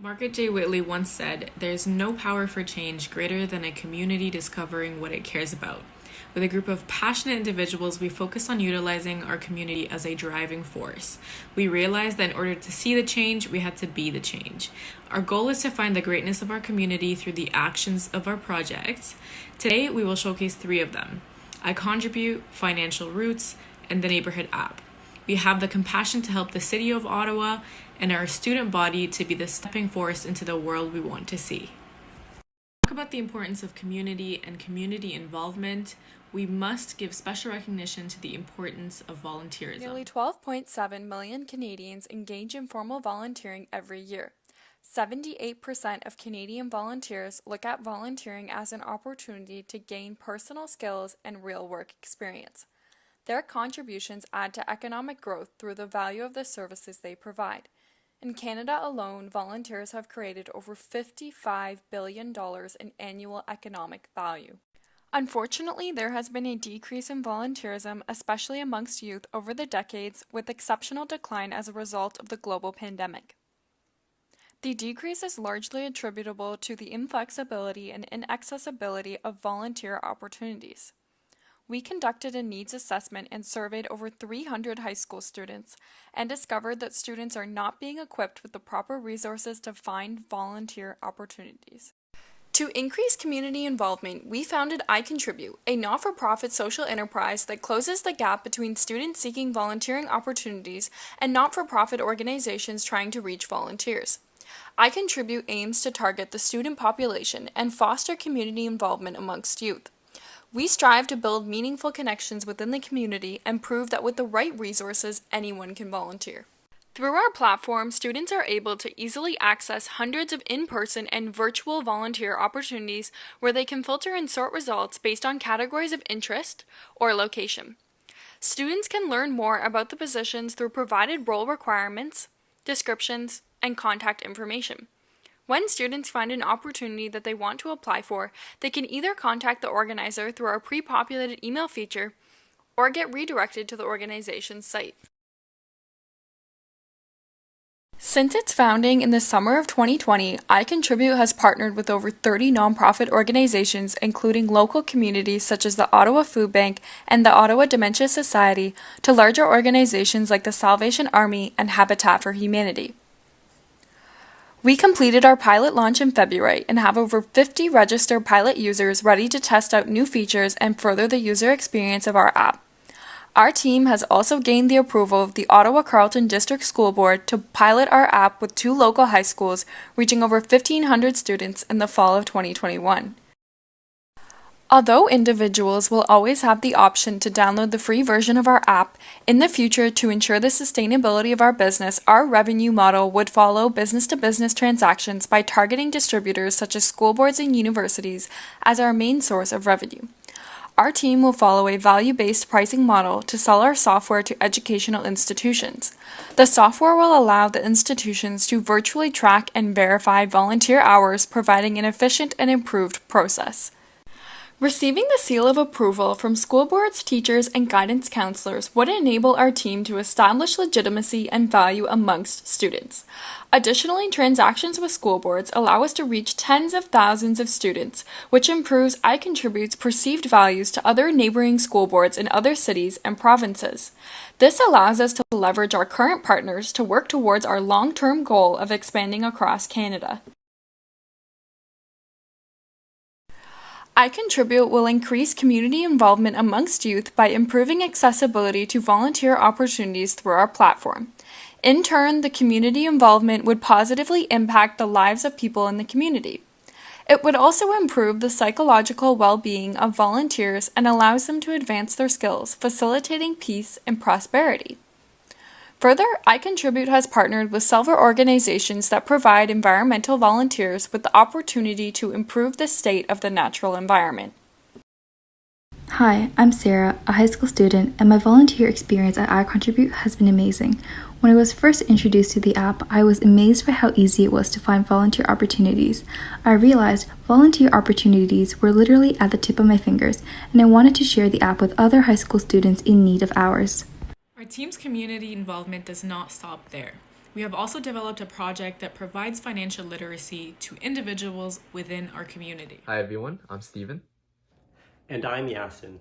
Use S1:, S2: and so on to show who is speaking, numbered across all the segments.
S1: Margaret J. Whitley once said, "There's no power for change greater than a community discovering what it cares about." With a group of passionate individuals, we focus on utilizing our community as a driving force. We realized that in order to see the change, we had to be the change. Our goal is to find the greatness of our community through the actions of our projects. Today, we will showcase 3 of them: I Contribute, Financial Roots, and the Neighborhood App. We have the compassion to help the City of Ottawa and our student body to be the stepping force into the world we want to see. Talk about the importance of community and community involvement. We must give special recognition to the importance of volunteerism.
S2: Nearly 12.7 million Canadians engage in formal volunteering every year. 78% of Canadian volunteers look at volunteering as an opportunity to gain personal skills and real work experience. Their contributions add to economic growth through the value of the services they provide. In Canada alone, volunteers have created over $55 billion in annual economic value. Unfortunately, there has been a decrease in volunteerism, especially amongst youth, over the decades, with exceptional decline as a result of the global pandemic. The decrease is largely attributable to the inflexibility and inaccessibility of volunteer opportunities. We conducted a needs assessment and surveyed over 300 high school students and discovered that students are not being equipped with the proper resources to find volunteer opportunities. To increase community involvement, we founded I Contribute, a not-for-profit social enterprise that closes the gap between students seeking volunteering opportunities and not-for-profit organizations trying to reach volunteers. I Contribute aims to target the student population and foster community involvement amongst youth. We strive to build meaningful connections within the community and prove that with the right resources, anyone can volunteer. Through our platform, students are able to easily access hundreds of in-person and virtual volunteer opportunities where they can filter and sort results based on categories of interest or location. Students can learn more about the positions through provided role requirements, descriptions, and contact information. When students find an opportunity that they want to apply for, they can either contact the organizer through our pre-populated email feature or get redirected to the organization's site. Since its founding in the summer of 2020, I Contribute has partnered with over 30 nonprofit organizations, including local communities such as the Ottawa Food Bank and the Ottawa Dementia Society, to larger organizations like the Salvation Army and Habitat for Humanity. We completed our pilot launch in February and have over 50 registered pilot users ready to test out new features and further the user experience of our app. Our team has also gained the approval of the Ottawa-Carleton District School Board to pilot our app with 2 local high schools, reaching over 1,500 students in the fall of 2021. Although individuals will always have the option to download the free version of our app, in the future, to ensure the sustainability of our business, our revenue model would follow business-to-business transactions by targeting distributors such as school boards and universities as our main source of revenue. Our team will follow a value-based pricing model to sell our software to educational institutions. The software will allow the institutions to virtually track and verify volunteer hours, providing an efficient and improved process. Receiving the seal of approval from school boards, teachers, and guidance counselors would enable our team to establish legitimacy and value amongst students. Additionally, transactions with school boards allow us to reach tens of thousands of students, which improves I Contribute's perceived values to other neighboring school boards in other cities and provinces. This allows us to leverage our current partners to work towards our long-term goal of expanding across Canada. I Contribute will increase community involvement amongst youth by improving accessibility to volunteer opportunities through our platform. In turn, the community involvement would positively impact the lives of people in the community. It would also improve the psychological well-being of volunteers and allows them to advance their skills, facilitating peace and prosperity. Further, I Contribute has partnered with several organizations that provide environmental volunteers with the opportunity to improve the state of the natural environment.
S3: Hi, I'm Sarah, a high school student, and my volunteer experience at I Contribute has been amazing. When I was first introduced to the app, I was amazed by how easy it was to find volunteer opportunities. I realized volunteer opportunities were literally at the tip of my fingers, and I wanted to share the app with other high school students in need of ours.
S1: Our team's community involvement does not stop there. We have also developed a project that provides financial literacy to individuals within our community.
S4: Hi everyone, I'm Steven.
S5: And I'm Yasin.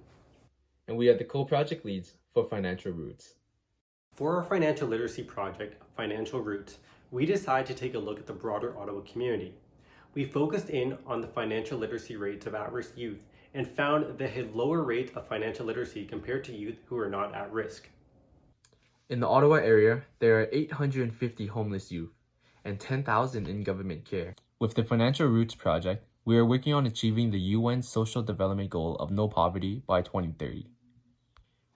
S4: And we are the co-project leads for Financial Roots.
S5: For our financial literacy project, Financial Roots, we decided to take a look at the broader Ottawa community. We focused in on the financial literacy rates of at-risk youth and found they had lower rates of financial literacy compared to youth who are not at risk.
S4: In the Ottawa area, there are 850 homeless youth and 10,000 in government care. With the Financial Roots project, we are working on achieving the UN Social Development Goal of no poverty by 2030.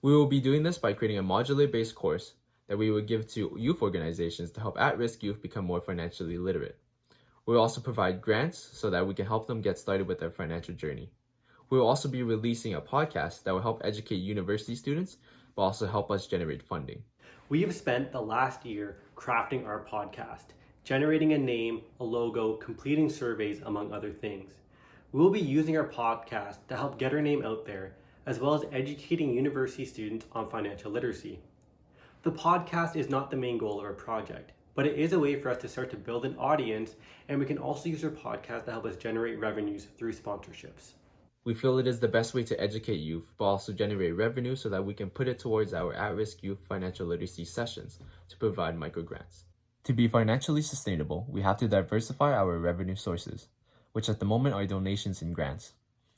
S4: We will be doing this by creating a modular-based course that we will give to youth organizations to help at-risk youth become more financially literate. We will also provide grants so that we can help them get started with their financial journey. We will also be releasing a podcast that will help educate university students, but also help us generate funding.
S5: We have spent the last year crafting our podcast, generating a name, a logo, completing surveys, among other things. We will be using our podcast to help get our name out there, as well as educating university students on financial literacy. The podcast is not the main goal of our project, but it is a way for us to start to build an audience, and we can also use our podcast to help us generate revenues through sponsorships.
S4: We feel it is the best way to educate youth, but also generate revenue so that we can put it towards our at-risk youth financial literacy sessions to provide microgrants. To be financially sustainable, we have to diversify our revenue sources, which at the moment are donations and grants.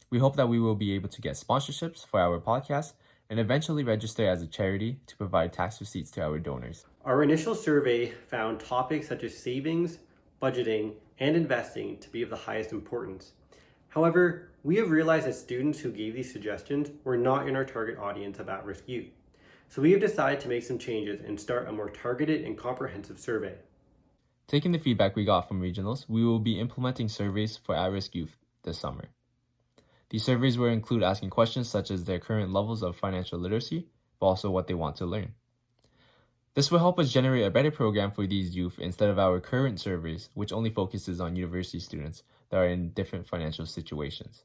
S4: We hope that we will be able to get sponsorships for our podcast and eventually register as a charity to provide tax receipts to our donors.
S5: Our initial survey found topics such as savings, budgeting, and investing to be of the highest importance. However, we have realized that students who gave these suggestions were not in our target audience of at-risk youth. So we have decided to make some changes and start a more targeted and comprehensive survey.
S4: Taking the feedback we got from regionals, we will be implementing surveys for at-risk youth this summer. These surveys will include asking questions such as their current levels of financial literacy, but also what they want to learn. This will help us generate a better program for these youth instead of our current surveys, which only focuses on university students that are in different financial situations.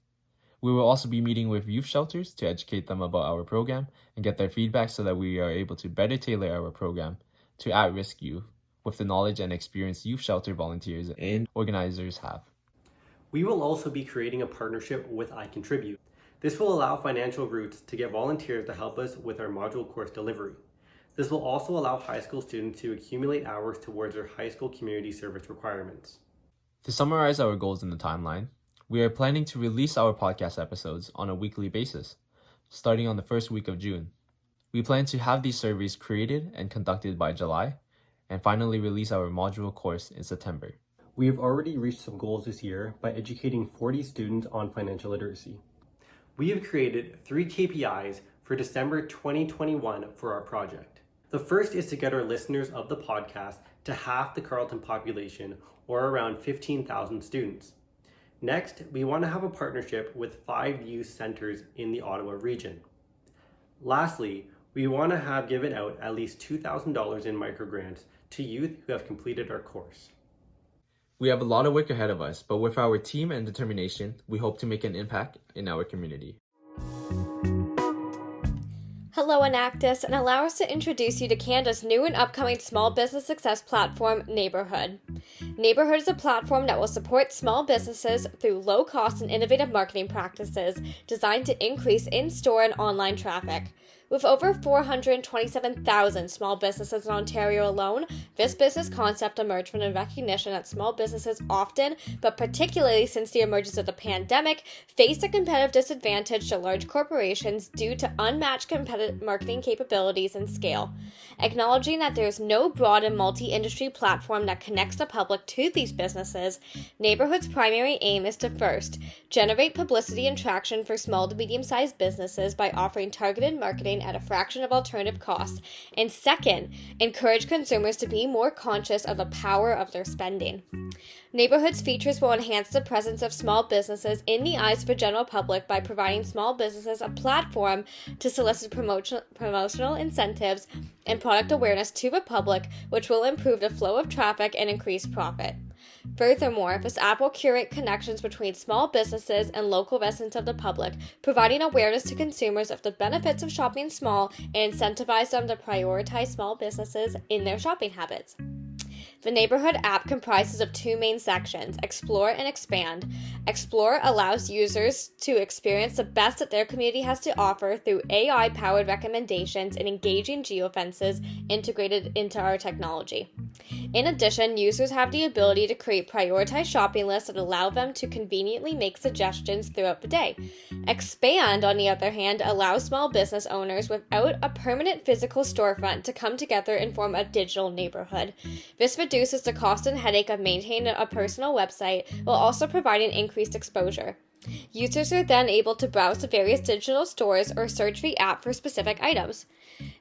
S4: We will also be meeting with youth shelters to educate them about our program and get their feedback so that we are able to better tailor our program to at-risk youth with the knowledge and experience youth shelter volunteers and organizers have.
S5: We will also be creating a partnership with iContribute. This will allow Financial Roots to get volunteers to help us with our module course delivery. This will also allow high school students to accumulate hours towards their high school community service requirements.
S4: To summarize our goals in the timeline, we are planning to release our podcast episodes on a weekly basis, starting on the first week of June. We plan to have these surveys created and conducted by July, and finally release our module course in September.
S5: We have already reached some goals this year by educating 40 students on financial literacy. We have created 3 KPIs for December 2021 for our project. The first is to get our listeners of the podcast to half the Carleton population, or around 15,000 students. Next, we want to have a partnership with 5 youth centers in the Ottawa region. Lastly, we want to have given out at least $2,000 in microgrants to youth who have completed our course.
S4: We have a lot of work ahead of us, but with our team and determination, we hope to make an impact in our community.
S6: Hello, Enactus, and allow us to introduce you to Canada's new and upcoming small business success platform, Neighborhood. Neighborhood is a platform that will support small businesses through low-cost and innovative marketing practices designed to increase in-store and online traffic. With over 427,000 small businesses in Ontario alone, this business concept emerged from the recognition that small businesses often, but particularly since the emergence of the pandemic, face a competitive disadvantage to large corporations due to unmatched competitive marketing capabilities and scale. Acknowledging that there is no broad and multi-industry platform that connects the public to these businesses, Neighborhood's primary aim is to first, generate publicity and traction for small to medium-sized businesses by offering targeted marketing at a fraction of alternative costs, and second, encourage consumers to be more conscious of the power of their spending. Neighborhood's features will enhance the presence of small businesses in the eyes of the general public by providing small businesses a platform to solicit promotional incentives and product awareness to the public, which will improve the flow of traffic and increase profit. Furthermore, this app will curate connections between small businesses and local residents of the public, providing awareness to consumers of the benefits of shopping small and incentivize them to prioritize small businesses in their shopping habits. The Neighborhood app comprises of two main sections, Explore and Expand. Explore allows users to experience the best that their community has to offer through AI-powered recommendations and engaging geofences integrated into our technology. In addition, users have the ability to create prioritized shopping lists that allow them to conveniently make suggestions throughout the day. Expand, on the other hand, allows small business owners without a permanent physical storefront to come together and form a digital neighborhood. This reduces the cost and headache of maintaining a personal website while also providing increased exposure. Users are then able to browse the various digital stores or search the app for specific items.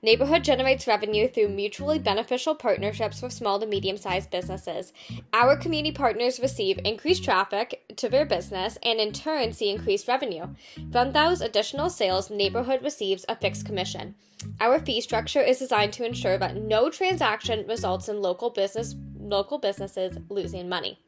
S6: Neighborhood generates revenue through mutually beneficial partnerships with small to medium-sized businesses. Our community partners receive increased traffic to their business and in turn see increased revenue. From those additional sales, Neighborhood receives a fixed commission. Our fee structure is designed to ensure that no transaction results in local businesses losing money.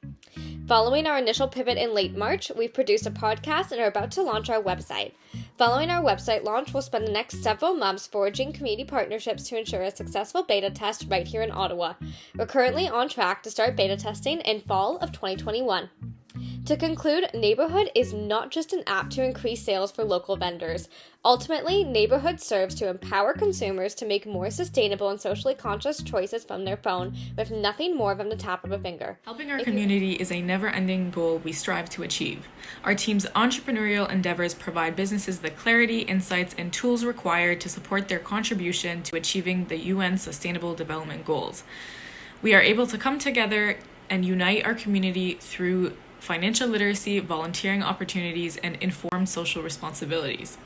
S6: Following our initial pivot in late March, we've produced a podcast and are about to launch our website. Following our website launch, we'll spend the next several months forging community partnerships to ensure a successful beta test right here in Ottawa. We're currently on track to start beta testing in fall of 2021. To conclude, Neighborhood is not just an app to increase sales for local vendors. Ultimately, Neighborhood serves to empower consumers to make more sustainable and socially conscious choices from their phone with nothing more than the tap of a finger.
S1: Helping our community is a never-ending goal we strive to achieve. Our team's entrepreneurial endeavors provide businesses the clarity, insights, and tools required to support their contribution to achieving the UN Sustainable Development Goals. We are able to come together and unite our community through financial literacy, volunteering opportunities, and informed social responsibilities.